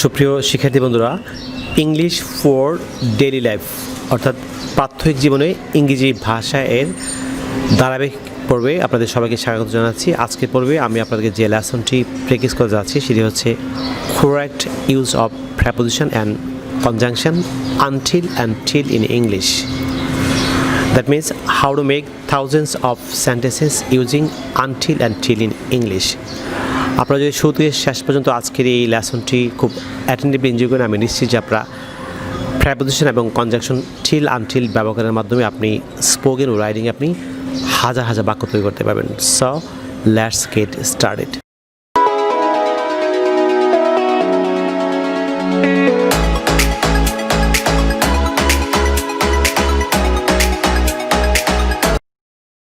সুপ্রিয় শিক্ষার্থী বন্ধুরা, ইংলিশ ফর ডেইলি লাইফ অর্থাৎ প্রাত্যহিক জীবনে ইংরেজি ভাষা এর ধারাবাহিক পর্বে আপনাদের সবাইকে স্বাগত জানাচ্ছি। আজকের পর্বে আমি আপনাদেরকে যে লেসনটি প্র্যাকটিস করে যাচ্ছি সেটি হচ্ছে correct use of preposition and conjunction until and till in English. That means how to make thousands of sentences using until and till in English. আপনারা যদি শুরু থেকে শেষ পর্যন্ত আজকের এই লেসনটি খুব অ্যাটেন্টিভলি এনজয় করেন, আমি নিশ্চিত যে আপনারা প্রেপোজিশন এবং কনজাংশন টিল আনটিল ব্যবহারের মাধ্যমে আপনি স্পোকেন ও রাইটিংয়ে আপনি হাজার হাজার বাক্য তৈরি করতে পারবেন। So let's get started.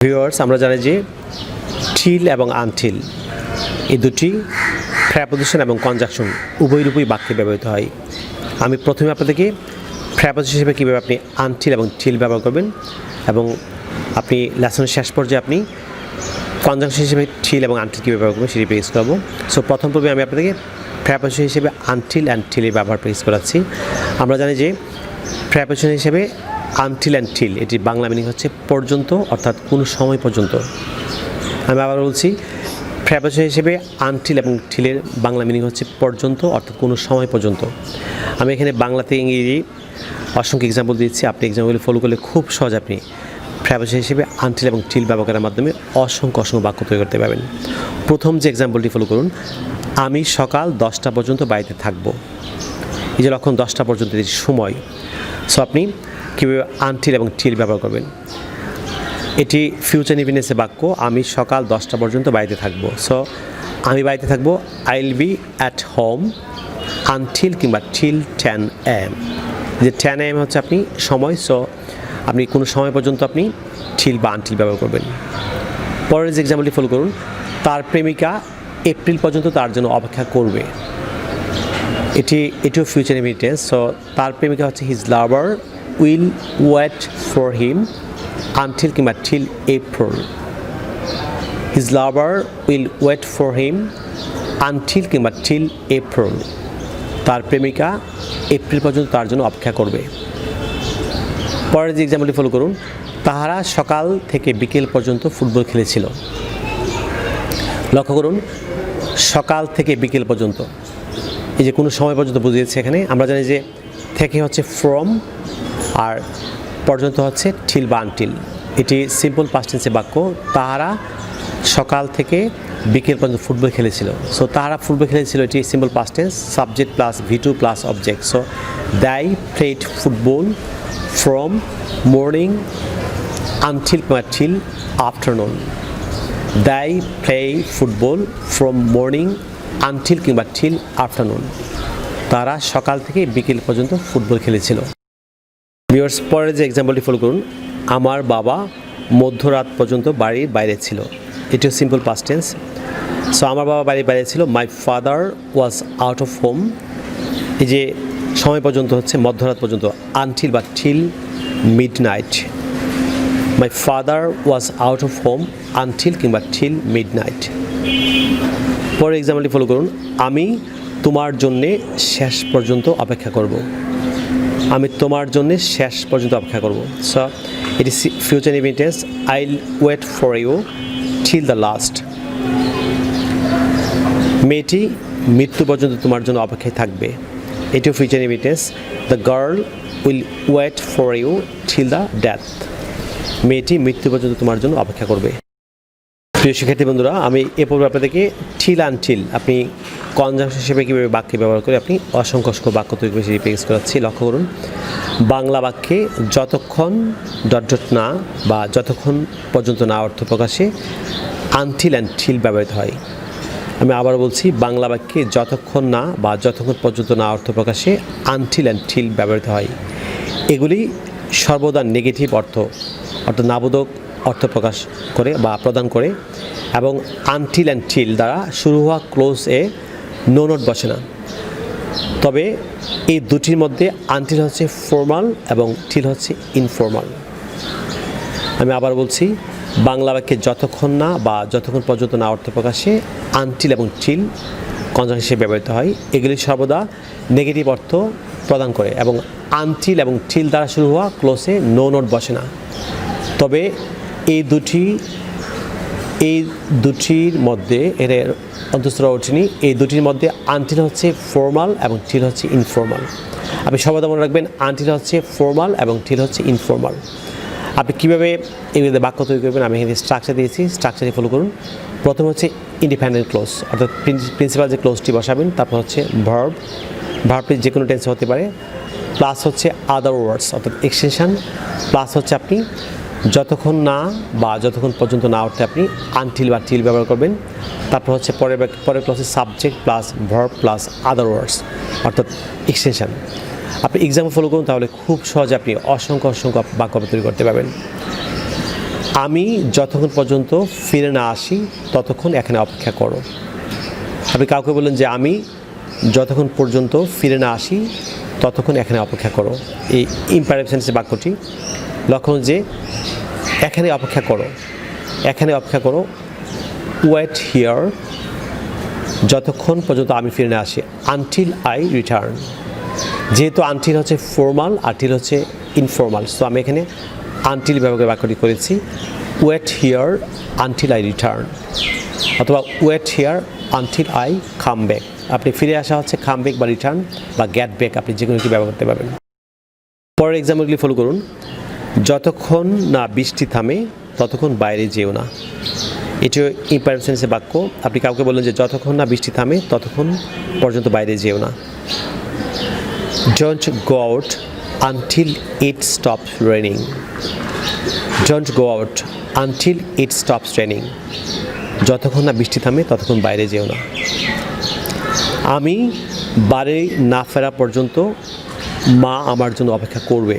Viewers, আমরা জানি যে টিল এবং আনটিল এই দুটি প্রেপোজিশন এবং কনজাংশন উভয় রূপেই বাক্যে ব্যবহৃত হয়। আমি প্রথমে আপনাদেরকে প্রেপোজিশন হিসেবে কীভাবে আপনি আনটিল এবং টিল ব্যবহার করবেন এবং আপনি লেসনের শেষ পর্যায়ে আপনি কনজাংশন হিসেবে টিল এবং আনটিল কীভাবে ব্যবহার করবেন সেটি প্র্যাকটিস করবো। সো প্রথম পর্বে আমি আপনাদেরকে প্রেপোজিশন হিসেবে আনটিল অ্যান্ড টিলের ব্যবহার প্র্যাকটিস করাচ্ছি। আমরা জানি যে প্রেপোজিশন হিসেবে আনটিল অ্যান্ড টিল এটির বাংলা মিনিং হচ্ছে পর্যন্ত, অর্থাৎ কোনো সময় পর্যন্ত। আমি আবার বলছি, প্রেপোজিশন হিসেবে আনটিল এবং টিলের বাংলা মিনিং হচ্ছে পর্যন্ত, অর্থাৎ কোনো সময় পর্যন্ত। আমি এখানে বাংলাতে ইংরেজি অসংখ্য এক্সাম্পল দিচ্ছি, আপনি এক্সাম্পলগুলি ফলো করলে খুব সহজ আপনি প্রেপোজিশন হিসেবে আনটিল এবং টিল ব্যবহারের মাধ্যমে অসংখ্য বাক্য তৈরি করতে পারবেন। প্রথম যে এক্সাম্পলটি ফলো করুন, আমি সকাল 10টা পর্যন্ত বাড়িতে থাকব। এই যে লক্ষণ 10টা পর্যন্ত সময়। সো আপনি কীভাবে আনটিল এবং টিল ব্যবহার করবেন। এটি ফিউচার ইনডিফিনিটের বাক্য, আমি সকাল 10টা পর্যন্ত বাড়িতে থাকবো। সো আমি বাড়িতে থাকবো, I will be at home until কিংবা টিল 10 AM। যে 10 AM হচ্ছে আপনি সময়। সো আপনি কোনো সময় পর্যন্ত আপনি টিল বা আনটিল ব্যবহার করবেন। পরের যে এক্সাম্পলটি ফলো করুন, তার প্রেমিকা এপ্রিল পর্যন্ত তার জন্য অপেক্ষা করবে। এটিও ফিউচার ইনডিফিনিট। সো তার প্রেমিকা হচ্ছে his lover will wait for him until কিংবা till April. His lover will wait for him until কিংবা till April. তার প্রেমিকা এপ্রিল পর্যন্ত তার জন্য অপেক্ষা করবে। পরের যে এক্সাম্পলটি ফলো করুন, তাহারা সকাল থেকে বিকেল পর্যন্ত ফুটবল খেলেছিল। লক্ষ্য করুন, সকাল থেকে বিকেল পর্যন্ত, এই যে কোনো সময় পর্যন্ত বুঝিয়েছে এখানে। আমরা জানি যে থেকে হচ্ছে ফ্রম আর পর্যন্ত হচ্ছে টিল বা আনটিল। এটি সিম্পল পাস্ট টেন্সের বাক্য। তাহারা সকাল থেকে বিকেল পর্যন্ত ফুটবল খেলেছিল। সো তাহারা ফুটবল খেলেছিল, এটি simple past tense, subject plus V2 plus object. So they played football from morning until till afternoon. They play football from morning until কিংবা till afternoon. তারা সকাল থেকে বিকেল পর্যন্ত ফুটবল খেলেছিল। ভিউয়ার্স, পরের যে এক্সাম্পলটি ফলো করুন, আমার বাবা মধ্যরাত পর্যন্ত বাড়ির বাইরে ছিল। এটিও সিম্পল পাস্ট টেন্স। সো আমার বাবা বাড়ির বাইরে ছিল। My father was out of home. এই যে সময় পর্যন্ত হচ্ছে মধ্যরাত পর্যন্ত, আনটিল বা till midnight. My father was out of home until কিংবা টিল মিডনাইট। পরের এক্সাম্পলটি ফলো করুন, আমি তোমার জন্যে শেষ পর্যন্ত অপেক্ষা করব। আমি তোমার জন্য শেষ পর্যন্ত অপেক্ষা করব। So it is future indefinite, I will wait for you till the last. মেয়েটি মৃত্যু পর্যন্ত তোমার জন্য অপেক্ষায় থাকবে। এটিও future indefinite, the girl will wait for you till the death. মেয়েটি মৃত্যু পর্যন্ত তোমার জন্য অপেক্ষা করবে। প্রিয় শিক্ষার্থী বন্ধুরা, আমি এ পর্বে আপনাদেরকে টিল আনটিল আপনি কনজাংশন হিসেবে কীভাবে বাক্যে ব্যবহার করে আপনি অসংখ্য বাক্য তৈরি করে সেটি প্র্যাকটিস করাচ্ছি। লক্ষ্য করুন, বাংলা বাক্যে যতক্ষণ না বা যতক্ষণ পর্যন্ত না অর্থ প্রকাশে আনটিল অ্যান্ড টিল ব্যবহৃত হয়। আমি আবার বলছি, বাংলা বাক্যে যতক্ষণ না বা যতক্ষণ পর্যন্ত না অর্থ প্রকাশে আনটিল অ্যান্ড টিল ব্যবহৃত হয়। এগুলি সর্বদা নেগেটিভ অর্থাৎ নাবোধক অর্থ প্রকাশ করে বা প্রদান করে, এবং আনটিল অ্যান্ড টিল দ্বারা শুরু হওয়া ক্লোজ এ নো নোট বসে না। তবে এই দুটির মধ্যে আনটিল হচ্ছে ফর্মাল এবং টিল হচ্ছে ইনফর্মাল। আমি আবার বলছি, বাংলা বাক্যে যতক্ষণ না বা যতক্ষণ পর্যন্ত না অর্থ প্রকাশে আনটিল এবং টিল কনজাংশন হিসেবে ব্যবহৃত হয়। এগুলি সর্বদা নেগেটিভ অর্থ প্রদান করে এবং আনটিল এবং টিল দ্বারা শুরু হওয়া ক্লোজে নো নোট বসে না। তবে এই দুটির মধ্যে এর অন্তঃস্থ ওঠেনি। এই দুটির মধ্যে আনটিল হচ্ছে ফর্মাল এবং টিল হচ্ছে ইনফর্মাল। আপনি সর্বদা মনে রাখবেন আনটিল হচ্ছে ফর্মাল এবং টিল হচ্ছে ইনফর্মাল। আপনি কীভাবে ইংরেজিতে বাক্য তৈরি করবেন আমি এখানে স্ট্রাকচার দিয়েছি, স্ট্রাকচারে ফলো করুন। প্রথম হচ্ছে ইন্ডিপেন্ডেন্ট ক্লোজ, অর্থাৎ প্রিন্সিপাল যে ক্লোজটি বসাবেন, তারপর হচ্ছে ভার্বটি যে কোনো টেন্সে হতে পারে, প্লাস হচ্ছে আদার ওয়ার্ডস অর্থাৎ এক্সটেনশন, প্লাস হচ্ছে আপনি যতক্ষণ পর্যন্ত না উঠতে আপনি আনটিল বা টিল ব্যবহার করবেন। তারপর হচ্ছে পরের ক্লাসে subject plus verb plus other words অর্থাৎ এক্সটেনশন। আপনি এক্সাম্পল ফলো করুন, তাহলে খুব সহজে আপনি অসংখ্য বাক্য তৈরি করতে পারবেন। আমি যতক্ষণ পর্যন্ত ফিরে না আসি ততক্ষণ এখানে অপেক্ষা করো। আপনি কাউকে বললেন যে আমি যতক্ষণ পর্যন্ত ফিরে না আসি ততক্ষণ এখানে অপেক্ষা করো। এই ইম্পারেটিভ সেন্সের বাক্যটি লক্ষণ যে এখানে অপেক্ষা করো, ওয়েট হিয়ার, যতক্ষণ পর্যন্ত আমি ফিরে না আসি, আনটিল আই রিটার্ন। যেহেতু আনটিল হচ্ছে ফর্মাল আর টিল হচ্ছে ইনফর্মাল, সো আমি এখানে আনটিল ব্যবহার করে বাক্যটি করেছি। Wait here until I return, অথবা wait here until I come back. আপনি ফিরে আসা হচ্ছে কাম ব্যাক বা রিটার্ন বা গেট ব্যাক, আপনি যে কোনো একটি ব্যবহার করতে পারবেন। পরের এক্সাম্পলগুলি ফলো করুন। যতক্ষণ না বৃষ্টি থামে ততক্ষণ বাইরে যেও না। এটিও ইম্পারেটিভ সেন্সের বাক্য। আপনি কাউকে বললেন যে যতক্ষণ না বৃষ্টি থামে ততক্ষণ পর্যন্ত বাইরে যেও না। Don't go out until it stops raining. Don't go out until it stops raining. যতক্ষণ না বৃষ্টি থামে ততক্ষণ বাইরে যেও না। আমি বাড়ি না ফেরা পর্যন্ত মা আমার জন্য অপেক্ষা করবে।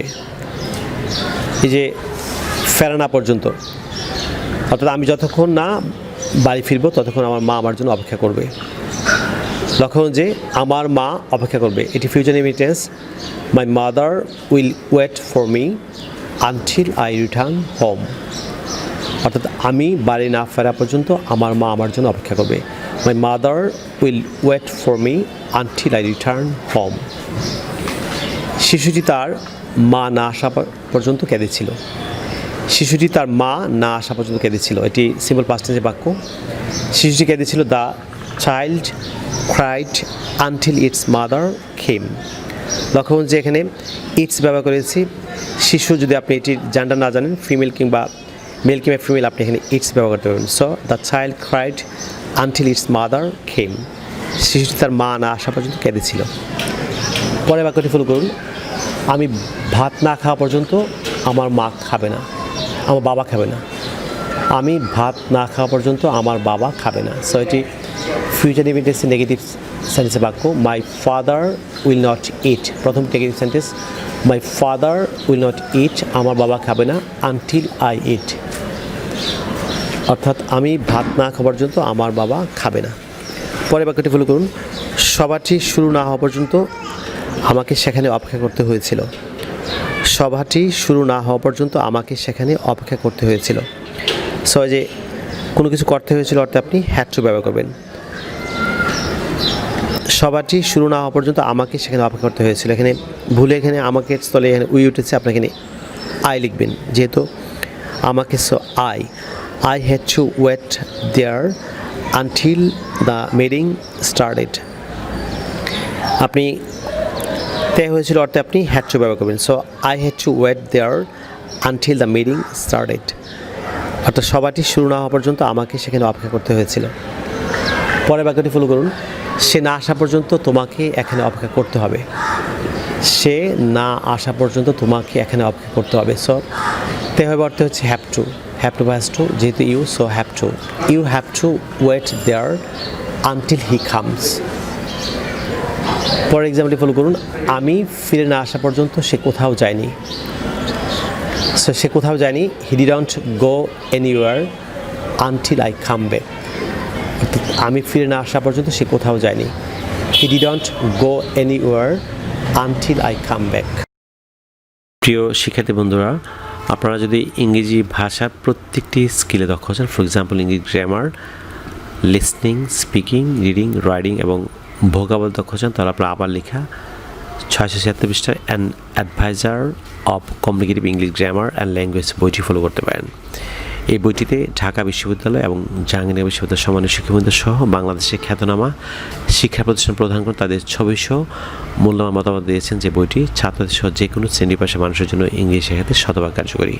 এই যে ফেরা না পর্যন্ত, অর্থাৎ আমি যতক্ষণ না বাড়ি ফিরবো ততক্ষণ আমার মা আমার জন্য অপেক্ষা করবে। লক্ষণ যে আমার মা অপেক্ষা করবে, এটি ফিউচার ইমিটেন্স। My mother will wait for me until I return home, অর্থাৎ আমি বাড়ি না ফেরা পর্যন্ত আমার মা আমার জন্য অপেক্ষা করবে। My mother will wait for me until I return home. শিশুটি তার মা না আসা পর্যন্ত কেঁদেছিল। শিশুটি তার মা না আসা পর্যন্ত কেঁদেছিল, এটি সিম্পল পাস্ট টেন্সের বাক্য। শিশুটি কেঁদেছিল, the child cried until its mother came। লক্ষ্য যে এখানে ইটস ব্যবহার করেছি। শিশু যদি আপনি এটির জেন্ডার না জানেন, ফিমেল কিংবা মেল কিংবা ফিমেল, আপনি এখানে ইটস ব্যবহার করতে পারবেন। So the child cried until its mother came। শিশুটি তার মা না আসা পর্যন্ত কেঁদেছিল। পরের বাক্যটি ফলো করুন। আমি ভাত না খাওয়া পর্যন্ত আমার মা খাবে না, আমার বাবা খাবে না। আমি ভাত না খাওয়া পর্যন্ত আমার বাবা খাবে না। সো এটি ফিউচার ইমিটেন্সে নেগেটিভ সেন্টেন্সের বাক্য। My father will not eat, প্রথম negative sentence. My father will not eat, আমার বাবা খাবে না, আনটিল আই ইট, অর্থাৎ আমি ভাত না খাওয়া পর্যন্ত আমার বাবা খাবে না। পরের বাক্যটি ফলো করুন। সভাটি শুরু না হওয়া পর্যন্ত আমাকে সেখানে অপেক্ষা করতে হয়েছিল। সভাটি শুরু না হওয়া পর্যন্ত আমাকে সেখানে অপেক্ষা করতে হয়েছিল। সো যে কোনো কিছু করতে হয়েছিল অর্থে আপনি হ্যাড টু ব্যবহার করবেন। সভাটি শুরু না হওয়া পর্যন্ত আমাকে সেখানে অপেক্ষা করতে হয়েছিল। এখানে ভুলে এখানে আমাকে স্থলে এখানে উই উঠেছে, আপনি এখানে আই লিখবেন, যেহেতু আমাকে। So I had to wait there until the meeting started. আপনি তে হয়েছিল অর্থে আপনি হ্যাড টু ব্যবহার করবেন। So I had to wait there until the meeting started, অর্থাৎ সভাটি শুরু না হওয়া পর্যন্ত আমাকে সেখানে অপেক্ষা করতে হয়েছিল। পরের বাক্যটি ফলো করুন। সে না আসা পর্যন্ত তোমাকে এখানে অপেক্ষা করতে হবে। সে না আসা পর্যন্ত তোমাকে এখানে অপেক্ষা করতে হবে। সো তে হবে অর্থে হচ্ছে হ্যাভ টু বা হ্যাজ টু, যেহেতু you, so you have to wait there until he comes. পরের এক্সাম্পলটি ফলো করুন। আমি ফিরে না আসা পর্যন্ত সে কোথাও যায়নি। সো সে কোথাও যায়নি। He didn't go anywhere until I come back, অর্থাৎ আমি ফিরে না আসা পর্যন্ত সে কোথাও যায়নি। He didn't go anywhere until I come back. প্রিয় শিক্ষার্থী বন্ধুরা, আপনারা যদি ইংরেজি ভাষার প্রত্যেকটি স্কিলে দক্ষ হচ্ছেন, ফর এক্সাম্পল ইংরেজি grammar, listening, speaking, reading, riding এবং ভোকাবল দক্ষ চান তাহলে আপনারা আবার লেখা 676 পৃষ্ঠার an advisor of communicative English grammar and language বইটি ফলো করতে পারেন। এই বইটিতে ঢাকা বিশ্ববিদ্যালয় এবং জাহাঙ্গীরনগর বিশ্ববিদ্যালয়ের সম্মানীয় শিক্ষাবৃন্দ সহ বাংলাদেশের খ্যাতনামা শিক্ষা প্রতিষ্ঠান প্রধানগণ তাদের ছবিসহ মূল্যবান মতামত দিয়েছেন যে বইটি ছাত্রদের সহ যে কোনো শ্রেণী পেশার মানুষের জন্য ইংরেজি শেখাতে শতভাগ কার্যকরী।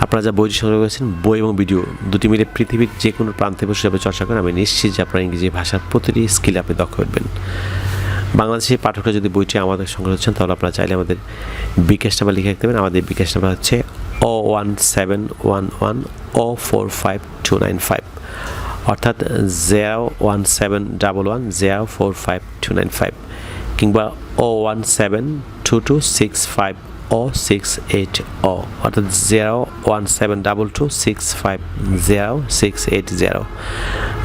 আপনারা যা বইটি সংগ্রহ করেছেন, বই এবং ভিডিও দুটি মিলে পৃথিবীর যে কোনো প্রান্তে বসে যাবে চর্চা করেন, আমি নিশ্চিত যে আপনার ইংরেজি ভাষার প্রতিটি স্কিল আপনি দক্ষ উঠবেন। বাংলাদেশি পাঠকরা যদি বইটি আমাদের সংগ্রহ করছেন তাহলে আপনারা চাইলে আমাদের বিকাশ নাম্বার লিখে রাখতে পারেন। আমাদের বিকাশ নাম্বার হচ্ছে 01711045295, অর্থাৎ 01711045295 কিংবা 01722650680, অর্থাৎ 01722650680।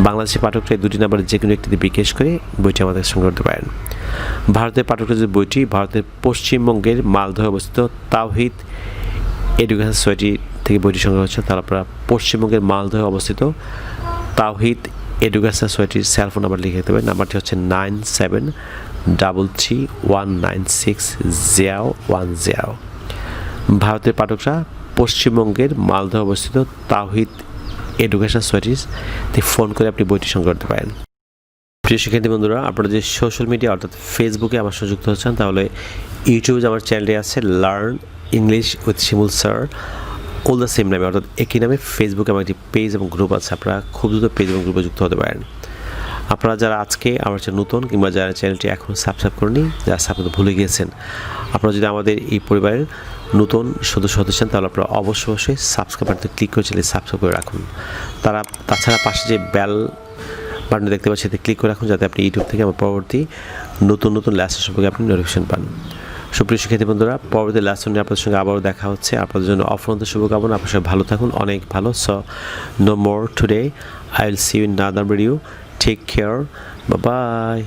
বাংলাদেশের পাঠকরা এই দুটি নাম্বারে যে কোনো একটিতে বিকাশ করে বইটি আমাদের সংগ্রহ করতে পারেন। ভারতের পাঠকরা যে বইটি ভারতের পশ্চিমবঙ্গের মালদহে অবস্থিত তাওহিদ এডুকেশন সোসাইটি থেকে বইটি সংগ্রহ হচ্ছে, তাহলে আপনারা পশ্চিমবঙ্গের মালদহে অবস্থিত তাওহিদ এডুকেশন সোসাইটির সেলফোন নাম্বার লিখে রাখতে পারেন। নাম্বারটি হচ্ছে 9733196010। ভারতের পাঠকরা পশ্চিমবঙ্গের মালদহে অবস্থিত তাওহিদ এডুকেশন সোসাইটিতে ফোন করে আপনি বইটি সংগ্রহ করতে পারেন। প্রিয় শিক্ষার্থী বন্ধুরা, আপনারা যে সোশ্যাল মিডিয়া অর্থাৎ ফেসবুকে আমার সঙ্গে যুক্ত হচ্ছেন তাহলে ইউটিউবে আমার চ্যানেলটি আছে learn English with Shimul sir, all the same নামে, অর্থাৎ একই নামে ফেসবুকে আমার একটি পেজ এবং গ্রুপ আছে। আপনারা খুব দ্রুত পেজ এবং গ্রুপে যুক্ত হতে পারেন। আপনারা যারা আজকে আমার চ্যানেল নতুন কিংবা যারা চ্যানেলটি এখনও সাবস্ক্রাইব করেনি, যারা সাবস্ক্রাইব ভুলে গিয়েছেন, আপনারা যদি আমাদের এই পরিবারের নতুন সদস্য হতে চান তাহলে আপনারা অবশ্যই সাবস্ক্রাইব বাটনে ক্লিক করে চাইলে সাবস্ক্রাইব করে রাখুন। তাছাড়া পাশে যে বেল বাটন দেখতে পাচ্ছেন এতে ক্লিক করে রাখুন, যাতে আপনি ইউটিউব থেকে আমার পরবর্তী নতুন লেসন সম্পর্কে আপনি নোটিফিকেশন পান। সুপ্রিয় শিক্ষার্থী বন্ধুরা, পরবর্তী লেসন নিয়ে আপনাদের সঙ্গে আবারও দেখা হচ্ছে। আপনাদের জন্য অফুরন্ত শুভকামনা। আপনার সবাই ভালো থাকুন, অনেক ভালো। So no more today, I will see you in another video. Take care, bye by.